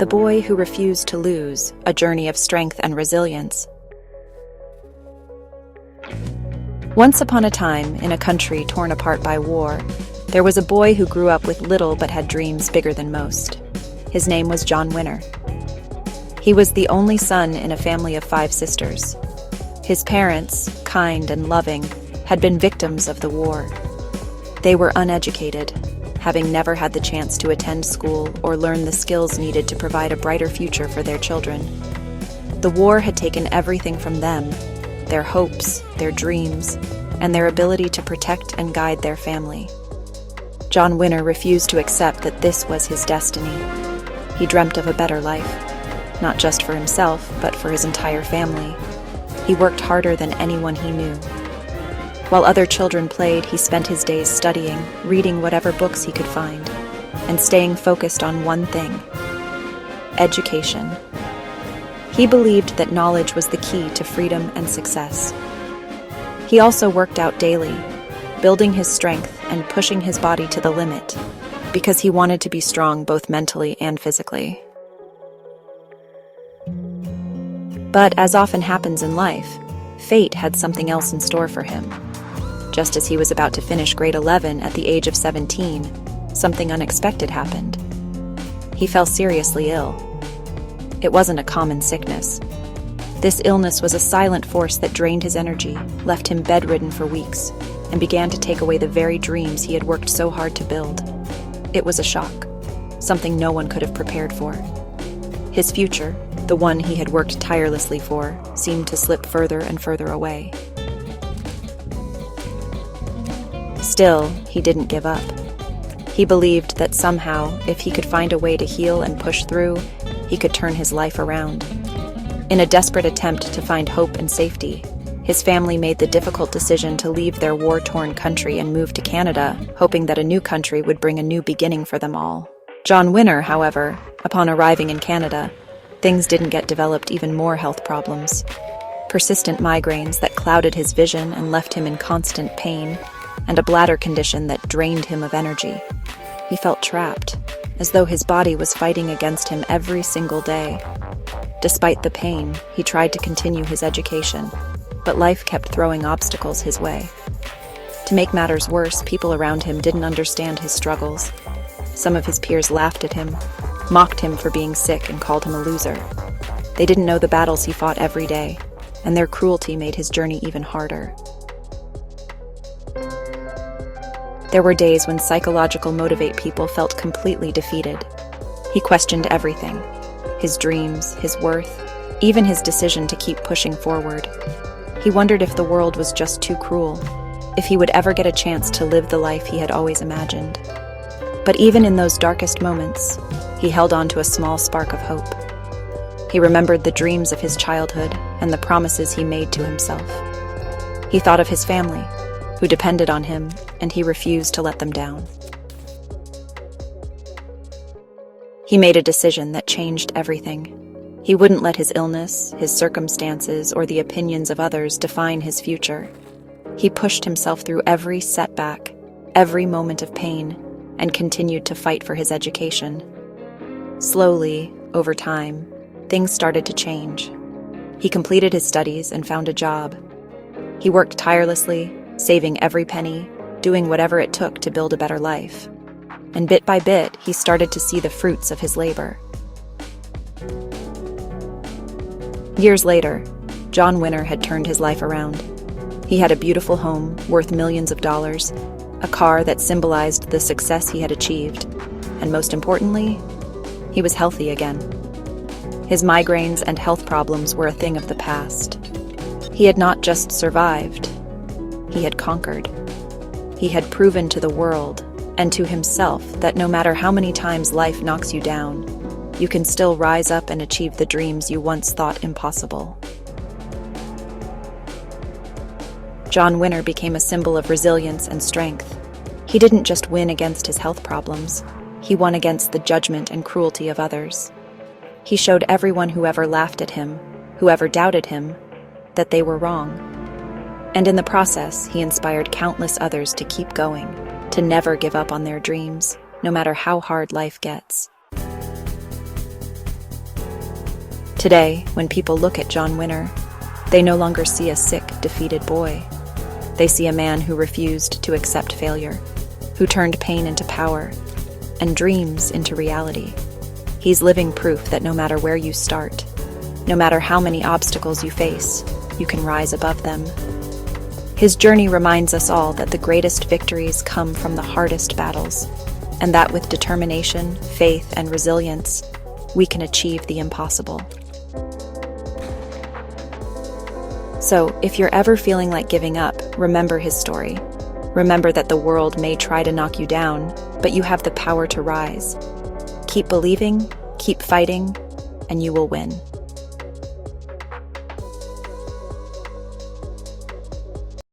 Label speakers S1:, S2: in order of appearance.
S1: The Boy Who Refused to Lose, A Journey of Strength and Resilience. Once upon a time, in a country torn apart by war, there was a boy who grew up with little but had dreams bigger than most. His name was John Winner. He was the only son in a family of 5 sisters. His parents, kind and loving, had been victims of the war. They were uneducated, having never had the chance to attend school or learn the skills needed to provide a brighter future for their children. The war had taken everything from them, their hopes, their dreams, and their ability to protect and guide their family. John Winner refused to accept that this was his destiny. He dreamt of a better life, not just for himself, but for his entire family. He worked harder than anyone he knew. While other children played, he spent his days studying, reading whatever books he could find, and staying focused on one thing: education. He believed that knowledge was the key to freedom and success. He also worked out daily, building his strength and pushing his body to the limit, because he wanted to be strong both mentally and physically. But as often happens in life, fate had something else in store for him. Just as he was about to finish grade 11 at the age of 17, something unexpected happened. He fell seriously ill. It wasn't a common sickness. This illness was a silent force that drained his energy, left him bedridden for weeks, and began to take away the very dreams he had worked so hard to build. It was a shock, something no one could have prepared for. His future, the one he had worked tirelessly for, seemed to slip further and further away. Still, he didn't give up. He believed that somehow, if he could find a way to heal and push through, he could turn his life around. In a desperate attempt to find hope and safety, his family made the difficult decision to leave their war-torn country and move to Canada, hoping that a new country would bring a new beginning for them all. John Winner, however, upon arriving in Canada, things didn't get developed. Even more health problems. Persistent migraines that clouded his vision and left him in constant pain, and a bladder condition that drained him of energy. He felt trapped, as though his body was fighting against him every single day. Despite the pain, he tried to continue his education, but life kept throwing obstacles his way. To make matters worse, people around him didn't understand his struggles. Some of his peers laughed at him, mocked him for being sick, and called him a loser. They didn't know the battles he fought every day, and their cruelty made his journey even harder. There were days when psychological motivate people felt completely defeated. He questioned everything: his dreams, his worth, even his decision to keep pushing forward. He wondered if the world was just too cruel, if he would ever get a chance to live the life he had always imagined. But even in those darkest moments, he held on to a small spark of hope. He remembered the dreams of his childhood and the promises he made to himself. He thought of his family, who depended on him, and he refused to let them down. He made a decision that changed everything. He wouldn't let his illness, his circumstances, or the opinions of others define his future. He pushed himself through every setback, every moment of pain, and continued to fight for his education. Slowly, over time, things started to change. He completed his studies and found a job. He worked tirelessly, saving every penny, doing whatever it took to build a better life. And bit by bit, he started to see the fruits of his labor. Years later, John Winner had turned his life around. He had a beautiful home worth millions of dollars, a car that symbolized the success he had achieved, and most importantly, he was healthy again. His migraines and health problems were a thing of the past. He had not just survived, he had conquered. He had proven to the world and to himself that no matter how many times life knocks you down, you can still rise up and achieve the dreams you once thought impossible. John Winner became a symbol of resilience and strength. He didn't just win against his health problems, he won against the judgment and cruelty of others. He showed everyone who ever laughed at him, who ever doubted him, that they were wrong. And in the process, he inspired countless others to keep going, to never give up on their dreams, no matter how hard life gets. Today, when people look at John Winner, they no longer see a sick, defeated boy. They see a man who refused to accept failure, who turned pain into power, and dreams into reality. He's living proof that no matter where you start, no matter how many obstacles you face, you can rise above them. His journey reminds us all that the greatest victories come from the hardest battles, and that with determination, faith, and resilience, we can achieve the impossible. So, if you're ever feeling like giving up, remember his story. Remember that the world may try to knock you down, but you have the power to rise. Keep believing, keep fighting, and you will win.